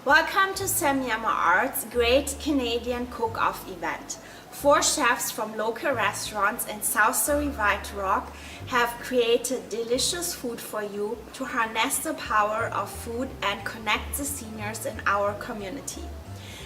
Welcome to Semiahmoo Art's Great Canadian Cook-Off event. 4 chefs from local restaurants in South Surrey White Rock have created delicious food for you to harness the power of food and connect the seniors in our community.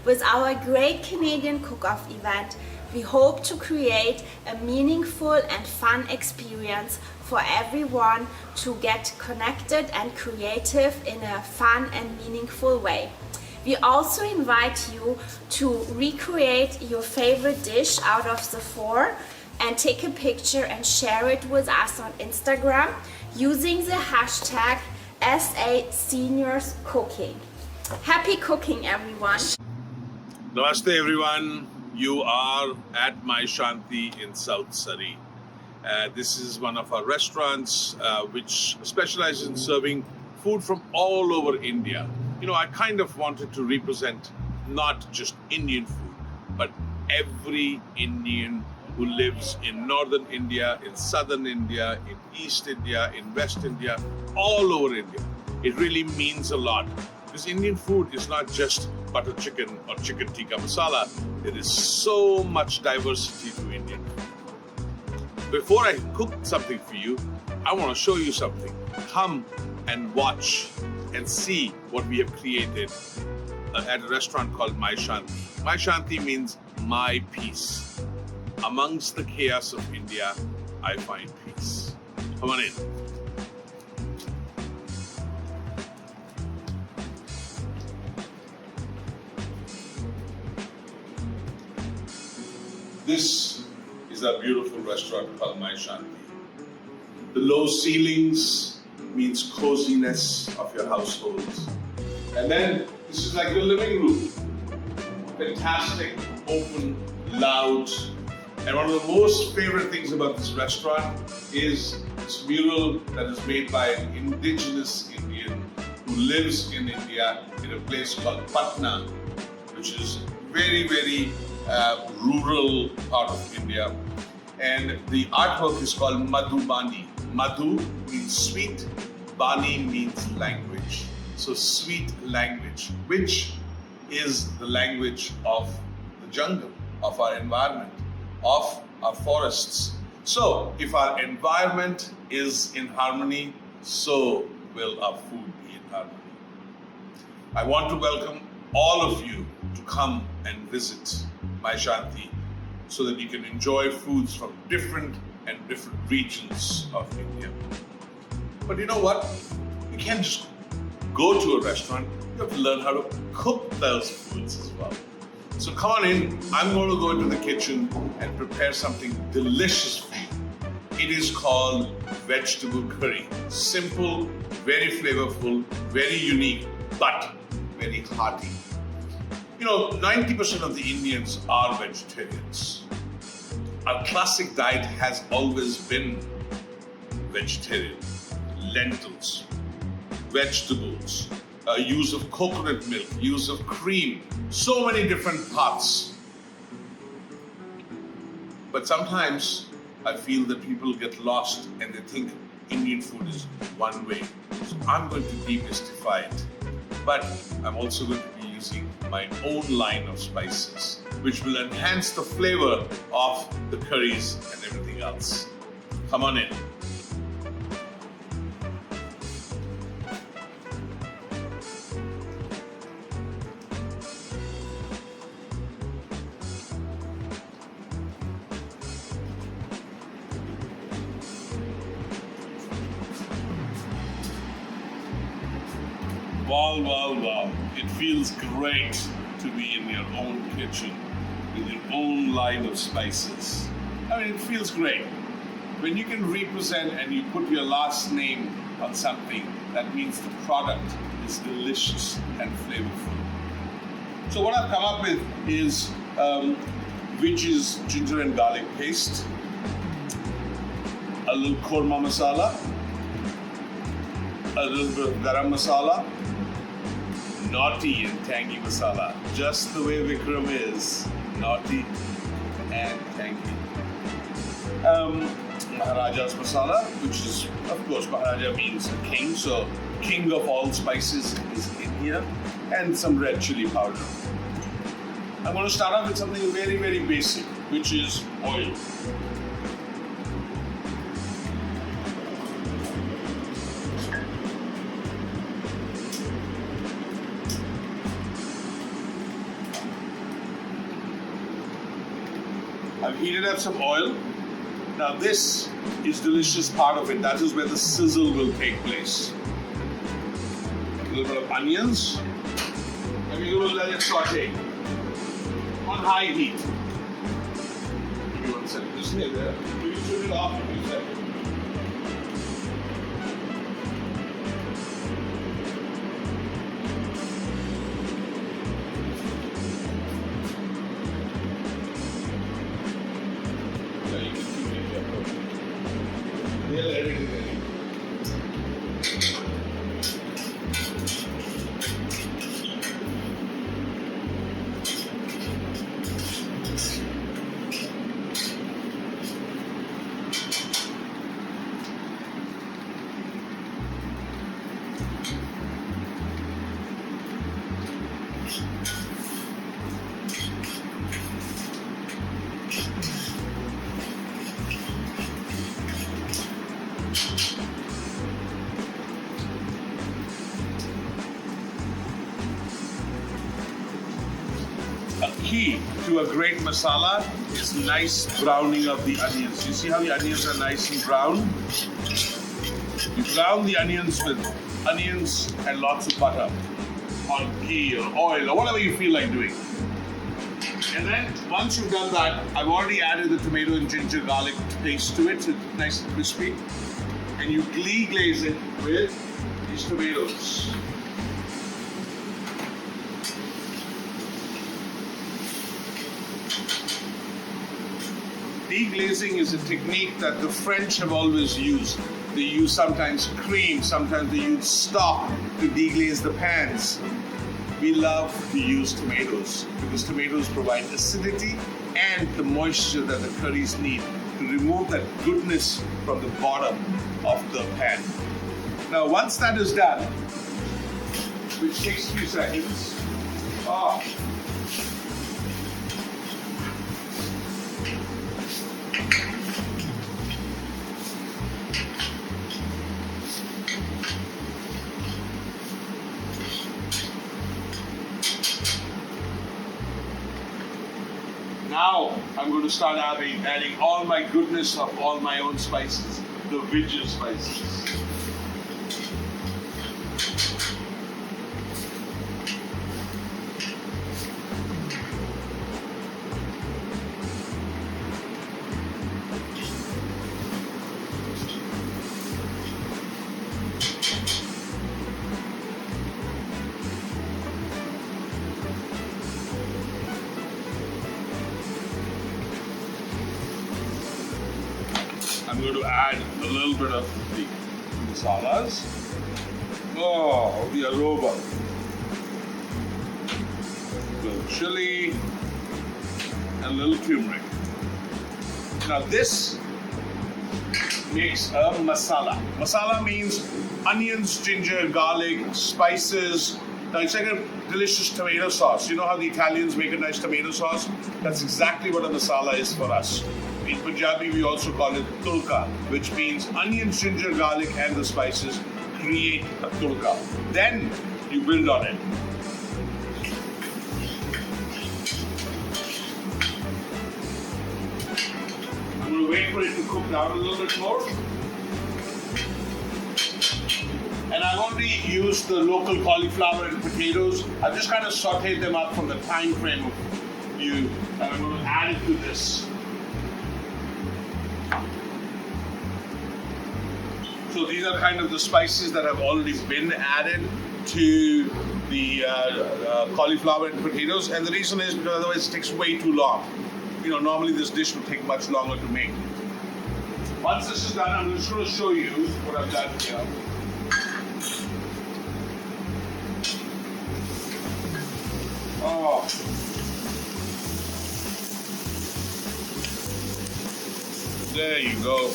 With our Great Canadian Cook-Off event, we hope to create a meaningful and fun experience for everyone to get connected and creative in a fun and meaningful way. We also invite you to recreate your favorite dish out of the 4 and take a picture and share it with us on Instagram using the hashtag #SASeniorsCooking. Happy cooking, everyone! Namaste everyone, you are at my Shanti in South Surrey. This is one of our restaurants which specializes in serving food from all over India. You know, I kind of wanted to represent not just Indian food, but every Indian who lives in northern India, in southern India, in East India, in West India, all over India. It really means a lot. Because Indian food is not just butter chicken or chicken tikka masala. There is so much diversity to Indian food. Before I cook something for you, I want to show you something. Come and watch and see what we have created at a restaurant called My Shanti. My Shanti means my peace. Amongst the chaos of India, I find peace. Come on in. This is a beautiful restaurant called My Shanti. The low ceilings means coziness of your household. And then this is like your living room. Fantastic, open, loud. And one of the most favorite things about this restaurant is this mural that is made by an indigenous Indian who lives in India in a place called Patna, which is very, very rural part of India. And the artwork is called Madhubani. Madhu means sweet, Bani means language. So sweet language, which is the language of the jungle, of our environment, of our forests. So if our environment is in harmony, so will our food be in harmony. I want to welcome all of you to come and visit My Shanti so that you can enjoy foods from different regions of India. But you know what? You can't just go to a restaurant, you have to learn how to cook those foods as well. So come on in, I'm going to go into the kitchen and prepare something delicious for you. It is called vegetable curry. Simple, very flavorful, very unique, but very hearty. You know, 90% of the Indians are vegetarians. Our classic diet has always been vegetarian. Lentils, vegetables, use of coconut milk, use of cream, so many different paths. But sometimes I feel that people get lost and they think Indian food is one way. So I'm going to demystify it. But I'm also going to be using my own line of spices, which will enhance the flavor of the curries and everything else. Come on in. Wow, wow, wow. It feels great to be in your own kitchen with your own line of spices. I mean, it feels great. When you can represent and you put your last name on something, that means the product is delicious and flavorful. So what I've come up with is Vij's ginger and garlic paste, a little korma masala, a little bit of garam masala, naughty and tangy masala, just the way Vikram is, naughty and tangy. Maharaja's masala, which is, of course, Maharaja means a king, so king of all spices is in here. and some red chili powder. I'm going to start off with something very, very basic, which is oil. I've heated up some oil. Now this is delicious part of it. That is where the sizzle will take place. A little bit of onions. And we will let it saute on high heat. Give me 1 second. Just stay there. You can turn it off in 2 seconds. Key to a great masala is nice browning of the onions. You see how the onions are nice and brown? You brown the onions with onions and lots of butter on ghee or oil or whatever you feel like doing. And then once you've done that, I've already added the tomato and ginger garlic paste to it, so it's nice and crispy. And you glaze it with these tomatoes. Deglazing is a technique that the French have always used. They use sometimes cream, sometimes they use stock to deglaze the pans. We love to use tomatoes because tomatoes provide acidity and the moisture that the curries need to remove that goodness from the bottom of the pan. Now once that is done, which takes a few seconds, now I'm going to start adding all my goodness of all my own spices, the Vij spices. I'm going to add a little bit of the masalas. Oh, the aroma. A little chili and a little turmeric. Now this makes a masala. Masala means onions, ginger, garlic, spices. Now it's like a delicious tomato sauce. You know how the Italians make a nice tomato sauce? That's exactly what a masala is for us. In Punjabi, we also call it tulka, which means onions, ginger, garlic, and the spices create a tulka. Then you build on it. I'm going to wait for it to cook down a little bit more. And I've already used the local cauliflower and potatoes. I've just kind of sauteed them up from the time frame of view, and I'm going to add it to this. So these are kind of the spices that have already been added to the cauliflower and potatoes, and the reason is because otherwise it takes way too long. You know, normally this dish will take much longer to make. Once this is done, I'm just going to show you what I've done here. Oh. There you go.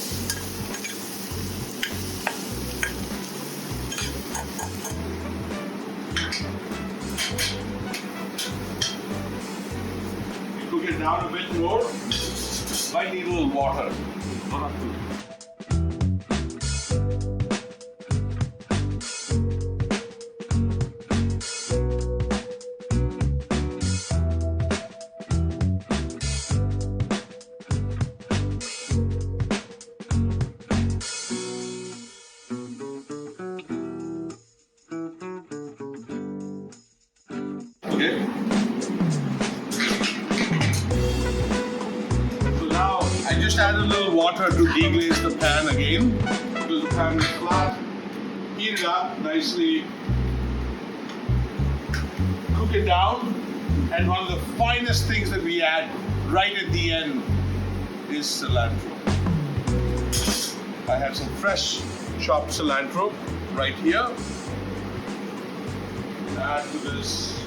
You cook it down a bit more. Might need a little water. Not up to. Okay. So now I just add a little water to deglaze the pan again because the pan is flat. Heat it up nicely. Cook it down. And one of the finest things that we add right at the end is cilantro. I have some fresh chopped cilantro right here. Add to this.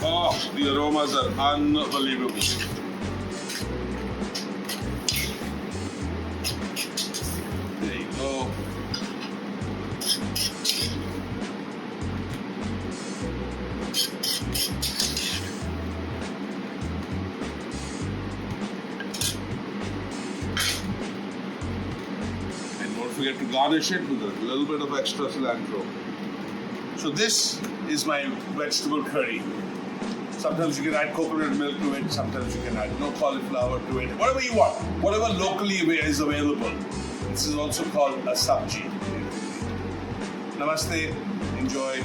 Oh, the aromas are unbelievable. There you go. And don't forget to garnish it with a little bit of extra cilantro. So this is my vegetable curry. Sometimes you can add coconut milk to it, sometimes you can add no cauliflower to it. Whatever you want, whatever locally is available. This is also called a sabji. Namaste, enjoy.